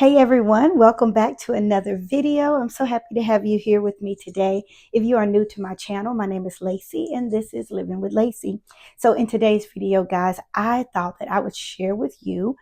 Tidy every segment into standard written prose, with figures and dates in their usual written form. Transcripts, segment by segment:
Hey everyone, welcome back to another video. I'm so happy to have you here with me today. If you are new to my channel, my name is Lacey and this is Living with Lacey. So in today's video, guys, I thought that I would share with you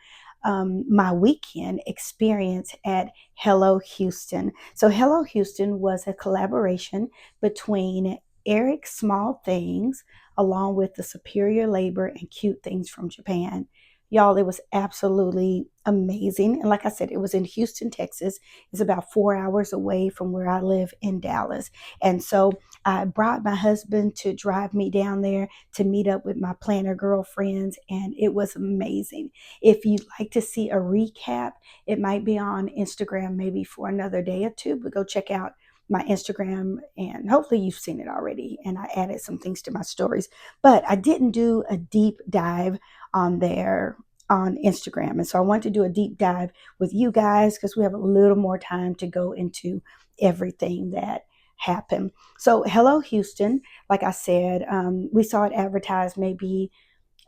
my weekend experience at Hello Houston. So Hello Houston was a collaboration between Eric Small Things along with the Superior Labor and Cute Things from Japan. Y'all, it was absolutely amazing. And like I said, it was in Houston, Texas. It's about 4 hours away from where I live in Dallas. And so I brought my husband to drive me down there to meet up with my planner girlfriends, and it was amazing. If you'd like to see a recap, it might be on Instagram maybe for another day or two, but go check out my Instagram and hopefully you've seen it already. And I added some things to my stories, but I didn't do a deep dive on there on Instagram. And so I wanted to do a deep dive with you guys because we have a little more time to go into everything that happened. So Hello Houston, like I said, we saw it advertised maybe,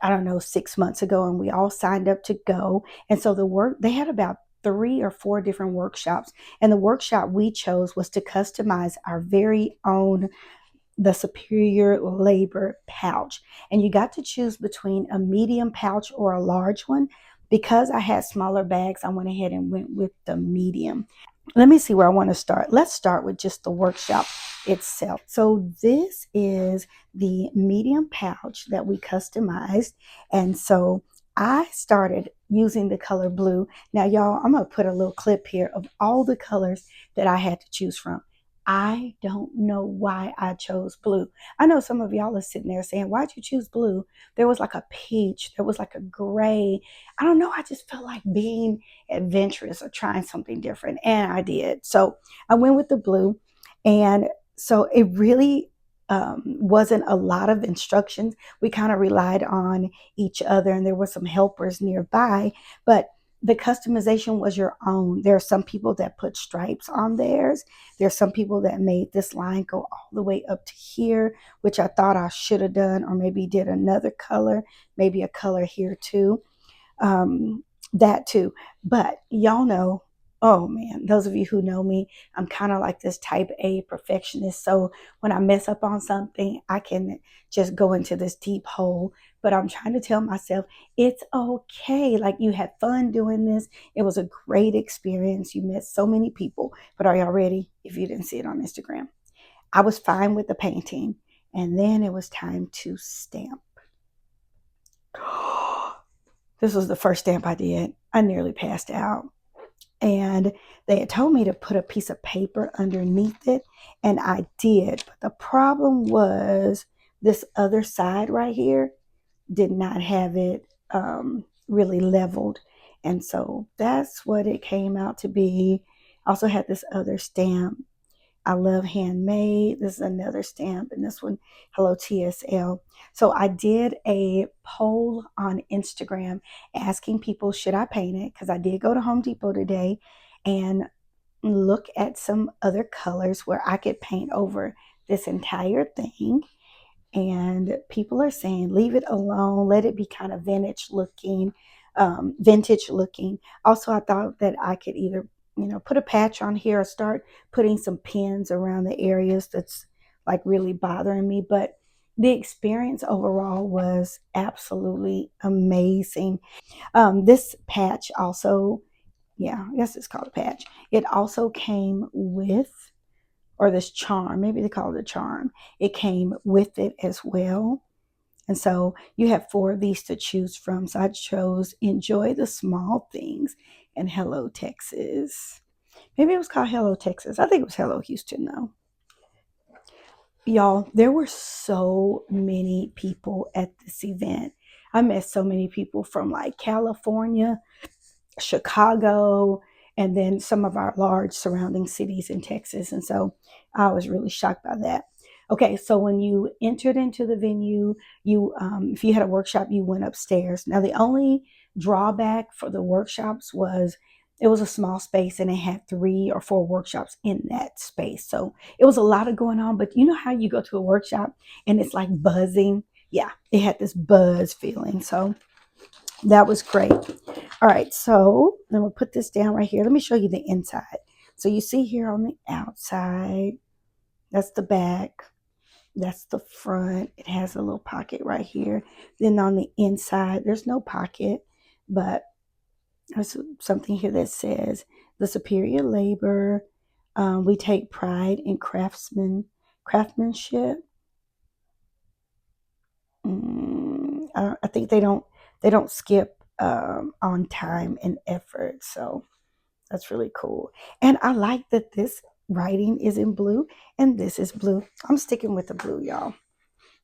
I don't know, 6 months ago, and we all signed up to go. And so they had about 3 or 4 different workshops. And the workshop we chose was to customize our very own the Superior Labor pouch. And you got to choose between a medium pouch or a large one. Because I had smaller bags, I went ahead and went with the medium. Let me see where I want to start. Let's start with just the workshop itself. So this is the medium pouch that we customized. And so I started using the color blue. Now, y'all, I'm going to put a little clip here of all the colors that I had to choose from. I don't know why I chose blue. I know some of y'all are sitting there saying, why'd you choose blue? There was like a peach, there was like a gray. I don't know. I just felt like being adventurous or trying something different. And I did. So I went with the blue. And so it really wasn't a lot of instructions. We kind of relied on each other, and there were some helpers nearby, but the customization was your own. There are some people that put stripes on theirs. There are some people that made this line go all the way up to here, which I thought I should have done, or maybe did another color, maybe a color here too. That too. But y'all know, oh man, those of you who know me, I'm kind of like this type A perfectionist. So when I mess up on something, I can just go into this deep hole. But I'm trying to tell myself it's okay. Like, you had fun doing this. It was a great experience. You met so many people. But are y'all ready? If you didn't see it on Instagram, I was fine with the painting. And then it was time to stamp. This was the first stamp I did. I nearly passed out. And they had told me to put a piece of paper underneath it, and I did. But the problem was this other side right here did not have it really leveled. And so that's what it came out to be. I also had this other stamp. I love handmade. This is another stamp, and this one, Hello TSL. So I did a poll on Instagram asking people, should I paint it? Because I did go to Home Depot today and look at some other colors where I could paint over this entire thing. And people are saying, leave it alone. Let it be kind of vintage looking. Also, I thought that I could either put a patch on here or start putting some pins around the areas that's like really bothering me. But the experience overall was absolutely amazing. This patch also, yeah, I guess it's called a patch. It also came with, or this charm, maybe they call it a charm. It came with it as well. And so you have 4 of these to choose from. So I chose Enjoy the Small Things and Hello Texas. Maybe it was called Hello Texas. I think it was Hello Houston though. Y'all, there were so many people at this event. I met so many people from like California, Chicago, and then some of our large surrounding cities in Texas. And so I was really shocked by that. Okay, so when you entered into the venue, you if you had a workshop, you went upstairs. Now, the only drawback for the workshops was it was a small space and it had 3 or 4 workshops in that space. So it was a lot of going on. But you know how you go to a workshop and it's like buzzing? Yeah, it had this buzz feeling. So that was great. All right, so then we'll put this down right here. Let me show you the inside. So you see here on the outside, that's the back. That's the front. It has a little pocket right here. Then on the inside, there's no pocket, but there's something here that says the superior labor. We take pride in craftsmanship. I think they don't skip on time and effort. So that's really cool. And I like that this writing is in blue and this is blue. I'm sticking with the blue, y'all.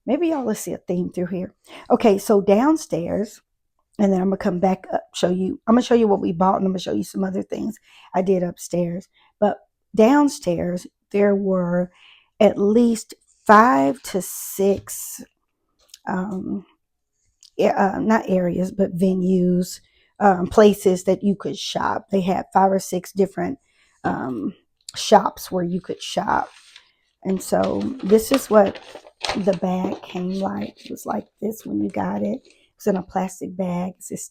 Maybe y'all will see a theme through here. Okay, so downstairs, and then I'm gonna come back up, show you. I'm gonna show you what we bought, and I'm gonna show you some other things I did upstairs. But downstairs, there were at least 5 to 6, um, not areas, but venues, places that you could shop. They had 5 or 6 different um, shops where you could shop. And so this is what the bag came like. It was like this when you got it. It's in a plastic bag. It says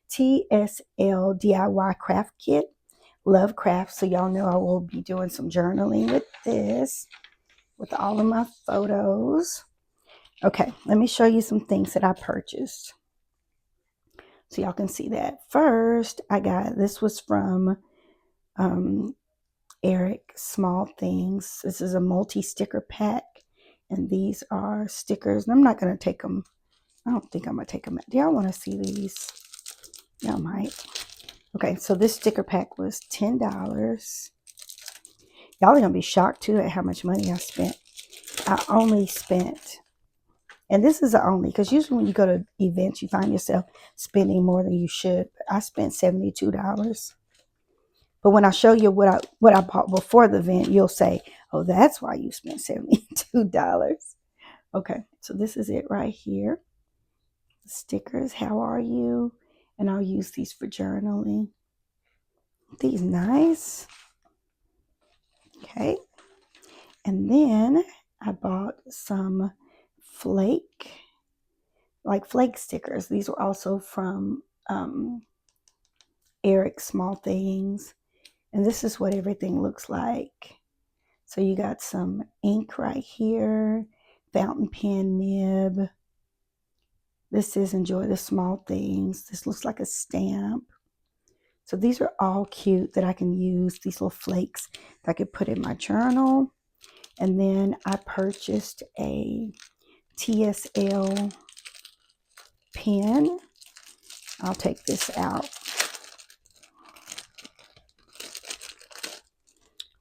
TSL DIY craft kit. Love craft. So y'all know I will be doing some journaling with this, with all of my photos. Okay, let me show you some things that I purchased, so y'all can see that. First, I got, this was from Eric Small Things. This is a multi-sticker pack, and these are stickers. And I'm not going to take them. I don't think I'm going to take them. Do y'all want to see these? Y'all might. Okay, so this sticker pack was $10. Y'all are going to be shocked, too, at how much money I spent. I only spent, and this is the only, because usually when you go to events, you find yourself spending more than you should. I spent $72. But when I show you what I bought before the event, you'll say, oh, that's why you spent $72. Okay, so this is it right here. The stickers, how are you? And I'll use these for journaling. These nice. Okay. And then I bought some flake stickers. These were also from Eric Small Things. And this is what everything looks like. So you got some ink right here, fountain pen nib. This is Enjoy the Small Things. This looks like a stamp. So these are all cute that I can use, these little flakes that I could put in my journal. And then I purchased a TSL pen. I'll take this out.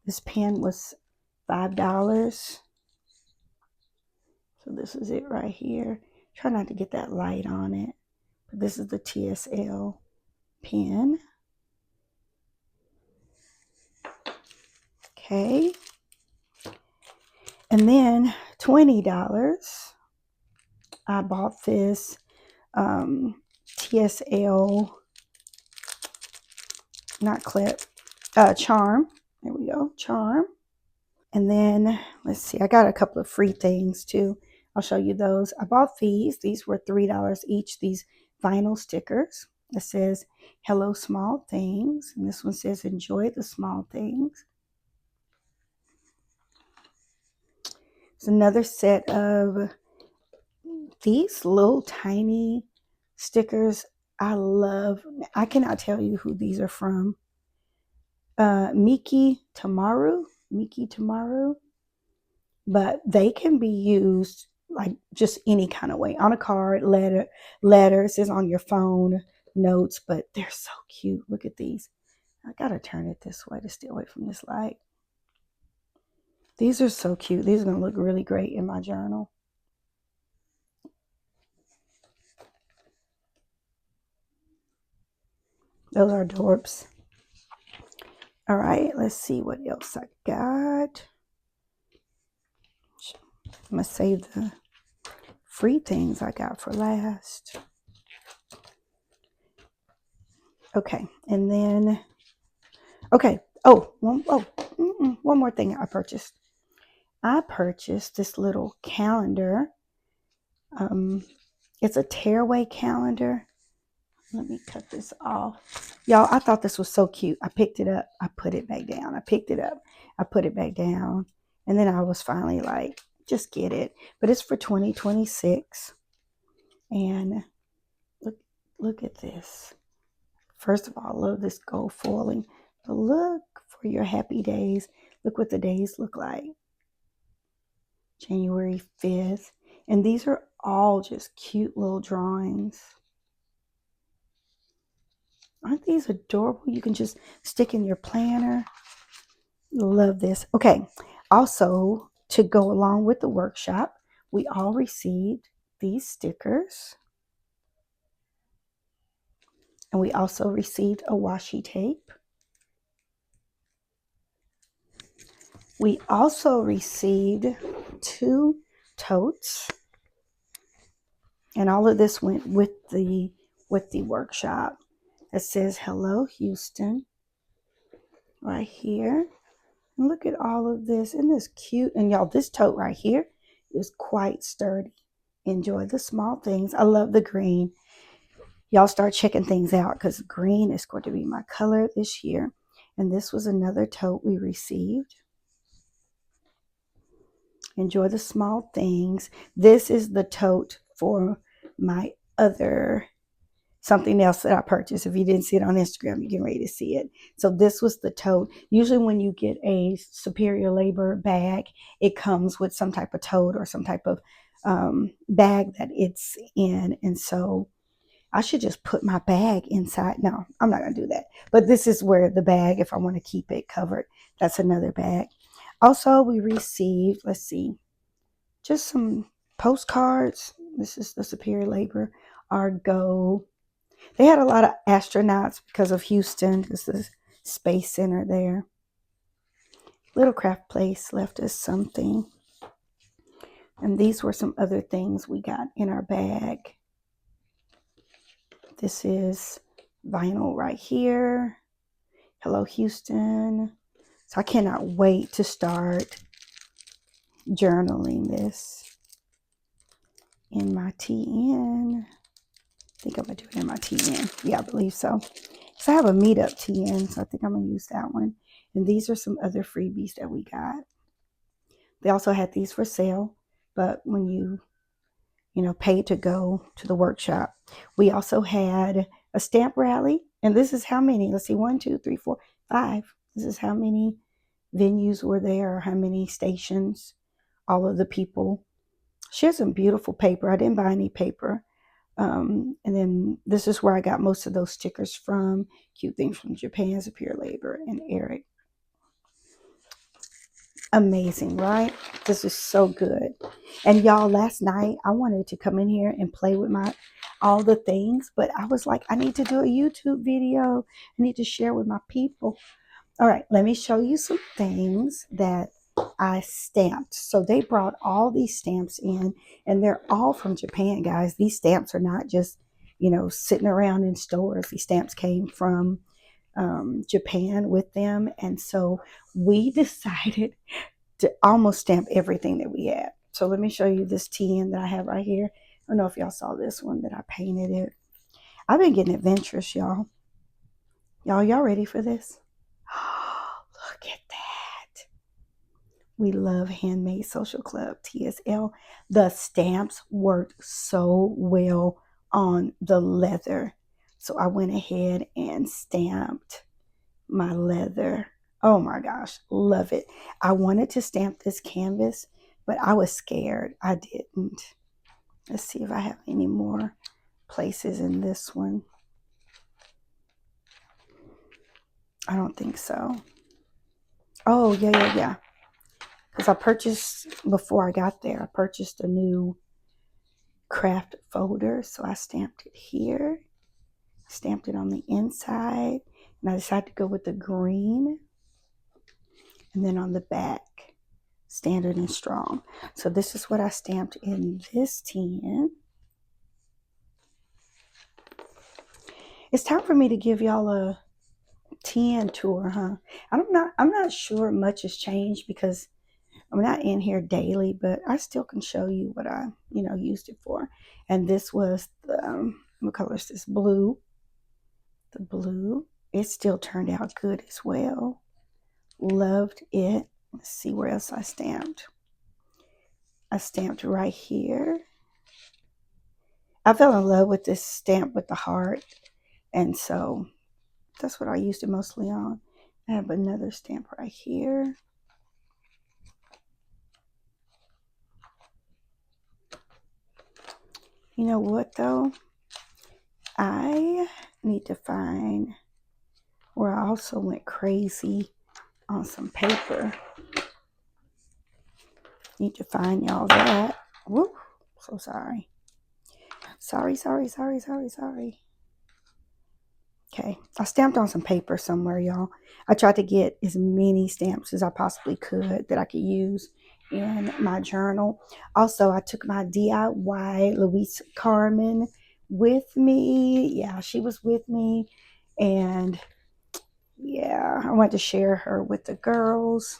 This pen was $5. So this is it right here. Try not to get that light on it. But this is the TSL pen. Okay. And then $20, I bought this TSL, not clip, charm. There we go, charm. And then, let's see, I got a couple of free things too. I'll show you those. I bought these. These were $3 each, these vinyl stickers. It says, Hello Small Things. And this one says, Enjoy the Small Things. It's another set of these little tiny stickers. I love. I cannot tell you who these are from. Miki Tamaru, but they can be used like just any kind of way, on a card, letters, is on your phone, notes. But they're so cute. Look at these. I gotta turn it this way to stay away from this light. These are so cute. These are gonna look really great in my journal. Those are dorps. All right, let's see what else I got. I'm gonna save the free things I got for last. Okay, and then, okay. One more thing I purchased. I purchased this little calendar. It's a tearaway calendar. Let me cut this off. Y'all, I thought this was so cute. I picked it up. I put it back down. I picked it up. I put it back down. And then I was finally like, just get it. But it's for 2026. And look at this. First of all, I love this gold foiling. But look for your happy days. Look what the days look like. January 5th. And these are all just cute little drawings. Aren't these adorable? You can just stick in your planner. Love this. Okay. Also, to go along with the workshop, we all received these stickers. And we also received a washi tape. We also received 2 totes. And all of this went with the workshop. It says Hello Houston right here. And look at all of this. Isn't this cute? And y'all, this tote right here is quite sturdy. Enjoy the small things. I love the green. Y'all start checking things out because green is going to be my color this year. And this was another tote we received. Enjoy the small things. This is the tote for my other something else that I purchased. If you didn't see it on Instagram, you're getting ready to see it. So this was the tote. Usually when you get a superior labor bag, it comes with some type of tote or some type of bag that it's in. And so I should just put my bag inside. No, I'm not going to do that. But this is where the bag, if I want to keep it covered, that's another bag. Also, we received, let's see, just some postcards. This is the superior labor, our go. They had a lot of astronauts because of Houston. This is the space center there. Little Craft Place left us something. And these were some other things we got in our bag. This is vinyl right here. Hello Houston. So I cannot wait to start journaling this in my TN. I think I'm going to do it in my TN. Yeah, I believe so. So I have a meetup TN, so I think I'm going to use that one. And these are some other freebies that we got. They also had these for sale, but when you pay to go to the workshop. We also had a stamp rally, and this is how many? Let's see, 1, 2, 3, 4, 5. This is how many venues were there, how many stations, all of the people. She has some beautiful paper. I didn't buy any paper. And then this is where I got most of those stickers from. Cute things from Japan, Superior Labor, and Eric. Amazing, right? This is so good. And y'all, last night I wanted to come in here and play with all the things, but I was like, I need to do a YouTube video. I need to share with my people. All right, let me show you some things that I stamped. So they brought all these stamps in, and they're all from Japan, guys. These stamps are not just, sitting around in stores. These stamps came from Japan with them. And so we decided to almost stamp everything that we had. So let me show you this TN that I have right here. I don't know if y'all saw this one that I painted it. I've been getting adventurous, y'all. Y'all ready for this? Look at that. We love Handmade Social Club, TSL. The stamps worked so well on the leather. So I went ahead and stamped my leather. Oh my gosh, love it. I wanted to stamp this canvas, but I was scared. I didn't. Let's see if I have any more places in this one. I don't think so. Oh, yeah. Because I purchased, before I got there, I purchased a new craft folder. So I stamped it here. Stamped it on the inside. And I decided to go with the green. And then on the back, Standard and Strong. So this is what I stamped in this tin. It's time for me to give y'all a tin tour, huh? I'm not sure much has changed because I'm not in here daily, but I still can show you what I, used it for. And this was the, what color is this? Blue. the blue. It still turned out good as well. Loved it. Let's see where else I stamped. I stamped right here. I fell in love with this stamp with the heart, and so that's what I used it mostly on. I have another stamp right here. You know what though? I need to find where I also went crazy on some paper. Need to find y'all that. Whoop, so sorry. Sorry. Okay, I stamped on some paper somewhere, y'all. I tried to get as many stamps as I possibly could that I could use in my journal. Also, I took my DIY Louise Carmen with me. Yeah, she was with me. And yeah, I wanted to share her with the girls.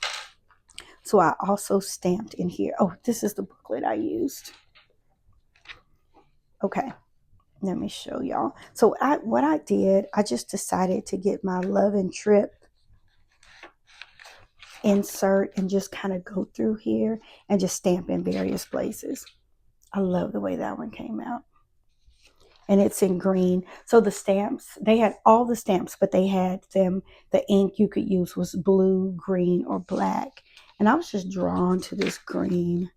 So I also stamped in here. Oh, this is the booklet I used. Okay, let me show y'all. So what I did, I just decided to get my Love and Trip insert and just kind of go through here and just stamp in various places. I love the way that one came out. And it's in green. So the stamps, they had all the stamps, but they had them, the ink you could use was blue, green, or black. And I was just drawn to this green,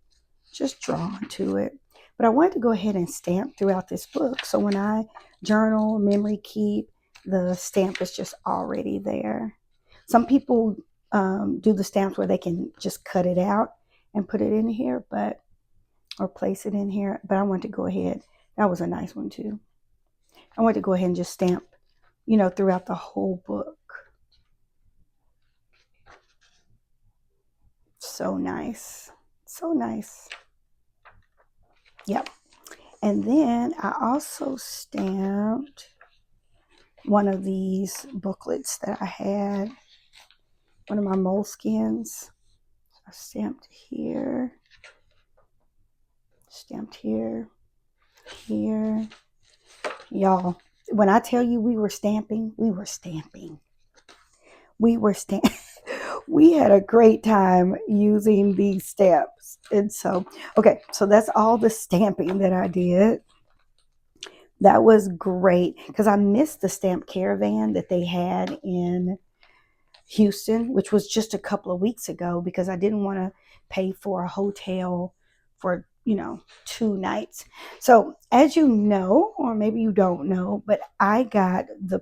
just drawn to it. But I wanted to go ahead and stamp throughout this book. So when I journal, memory keep, the stamp is just already there. Some people do the stamps where they can just cut it out and put it in here, or place it in here. But I want to go ahead. That was a nice one too. I want to go ahead and just stamp, throughout the whole book. So nice. So nice. Yep. And then I also stamped one of these booklets that I had, one of my moleskins. I stamped here, here. Y'all, when I tell you we were stamping. We had a great time using these stamps. And so, okay, so that's all the stamping that I did. That was great because I missed the stamp caravan that they had in Houston, which was just a couple of weeks ago, because I didn't want to pay for a hotel for 2 nights. So as you know, or maybe you don't know, but I got the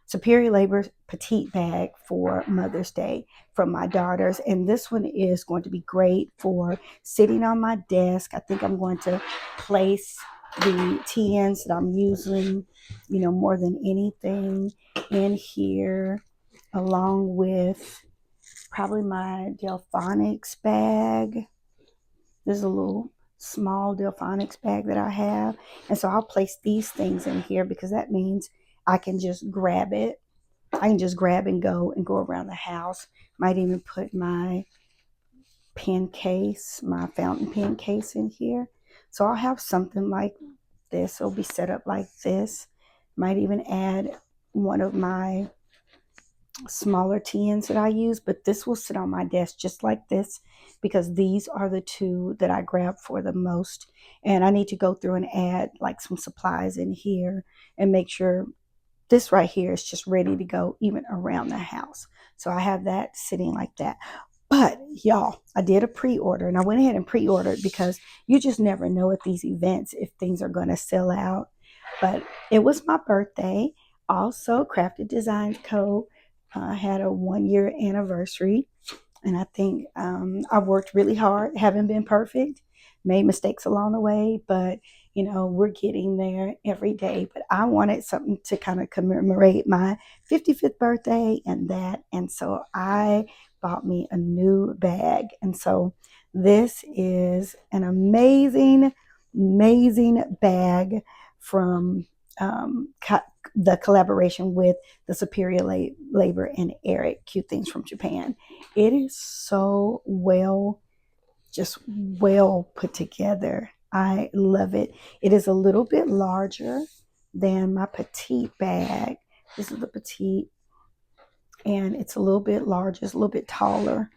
Superior Labor petite bag for Mother's Day from my daughters, and this one is going to be great for sitting on my desk. I think I'm going to place the TNs that I'm using, more than anything, in here, along with probably my Delphonics bag. There's a little small Delphonics bag that I have. And so I'll place these things in here because that means I can just grab it. I can just grab and go around the house. Might even put my pen case, my fountain pen case in here. So I'll have something like this. It'll be set up like this. Might even add one of my smaller TNs that I use, but this will sit on my desk just like this because these are the two that I grab for the most. And I need to go through and add like some supplies in here and make sure this right here is just ready to go even around the house. So I have that sitting like that. But y'all, I did a pre-order, and I went ahead and pre-ordered because you just never know at these events if things are going to sell out. But it was my birthday. Also, Crafted Designs Co. Had a 1-year anniversary, and I think I worked really hard. Haven't been perfect, made mistakes along the way, but we're getting there every day. But I wanted something to kind of commemorate my 55th birthday and so I bought me a new bag. And so this is an amazing bag from the collaboration with the Superior Labor and Eric, Cute Things from Japan. It is so well put together. I love it. It is a little bit larger than my petite bag. This is the petite, and it's a little bit larger. It's a little bit taller.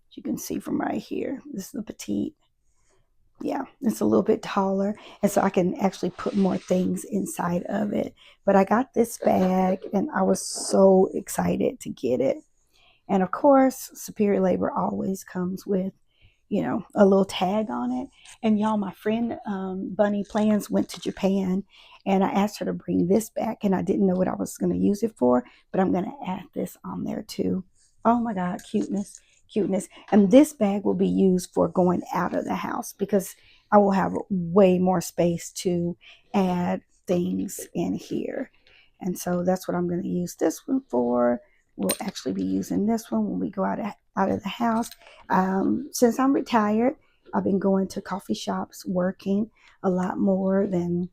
As you can see from right here, this is the petite. Yeah, it's a little bit taller, and so I can actually put more things inside of it. But I got this bag, and I was so excited to get it. And of course, Superior Labor always comes with, a little tag on it. And y'all, my friend Bunny Plans went to Japan, and I asked her to bring this back, and I didn't know what I was going to use it for, but I'm going to add this on there too. Oh my God, cuteness, cuteness. And this bag will be used for going out of the house because I will have way more space to add things in here. And so that's what I'm going to use this one for. We'll actually be using this one when we go out of the house. Since I'm retired, I've been going to coffee shops, working a lot more than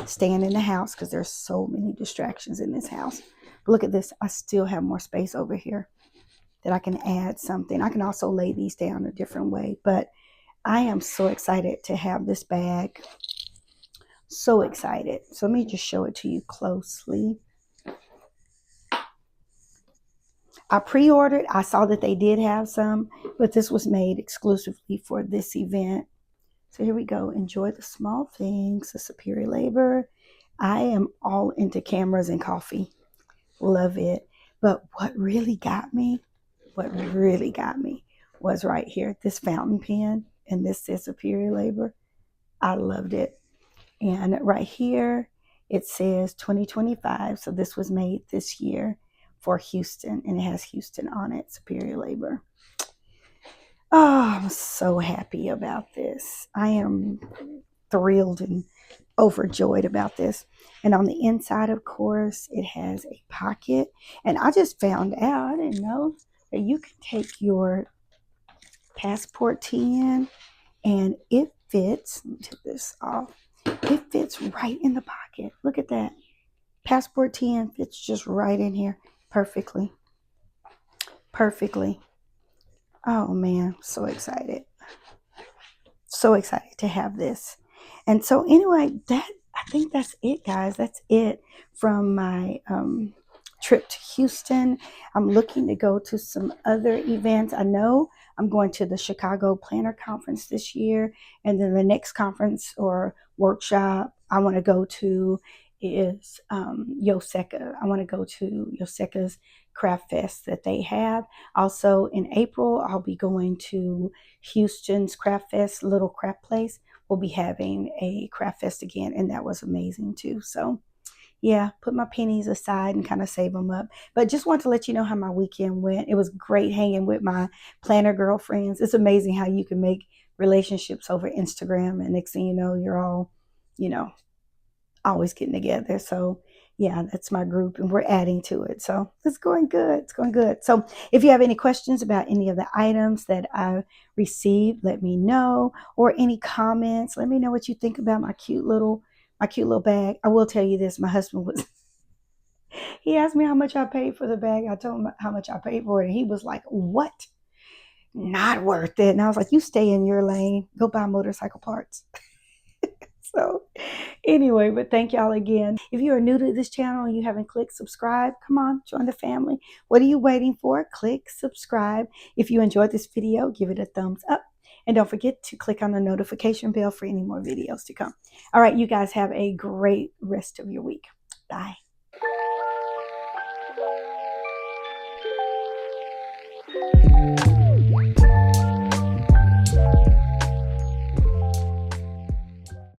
staying in the house because there's so many distractions in this house. But look at this. I still have more space over here that I can add something. I can also lay these down a different way. But I am so excited to have this bag. So excited. So let me just show it to you closely. I pre-ordered. I saw that they did have some, but this was made exclusively for this event. So here we go. Enjoy the small things, the Superior Labor. I am all into cameras and coffee. Love it. But what really got me was right here, this fountain pen, and this says Superior Labor. I loved it. And right here, it says 2025. So this was made this year for Houston, and it has Houston on it, Superior Labor. Oh, I'm so happy about this. I am thrilled and overjoyed about this. And on the inside, of course, it has a pocket. And I just found out, I didn't know, that you can take your passport tin and it fits. Let me take this off. It fits right in the pocket. Look at that. Passport tin fits just right in here perfectly. Perfectly. Oh man, so excited. So excited to have this. And so anyway, I think that's it, guys. That's it from my trip to Houston. I'm looking to go to some other events. I know I'm going to the Chicago Planner Conference this year, and then the next conference or workshop I want to go to is Yoseka. I want to go to Yoseka's Craft Fest that they have. Also in April, I'll be going to Houston's Craft Fest, Little Craft Place. Will be having a craft fest again, and that was amazing too. So yeah, put my pennies aside and kind of save them up. But just want to let you know how my weekend went. It was great hanging with my planner girlfriends. It's amazing how you can make relationships over Instagram, and next thing you know, you're all, you know, always getting together. So yeah, that's my group, and we're adding to it. So it's going good. It's going good. So if you have any questions about any of the items that I received, let me know, or any comments. Let me know what you think about my cute little bag. I will tell you this: my husband was he asked me how much I paid for the bag. I told him how much I paid for it, and he was like, "What? Not worth it." And I was like, "You stay in your lane. Go buy motorcycle parts." So anyway, but thank y'all again. If you are new to this channel and you haven't clicked subscribe, come on, join the family. What are you waiting for? Click subscribe. If you enjoyed this video, give it a thumbs up. And don't forget to click on the notification bell for any more videos to come. All right, you guys have a great rest of your week. Bye.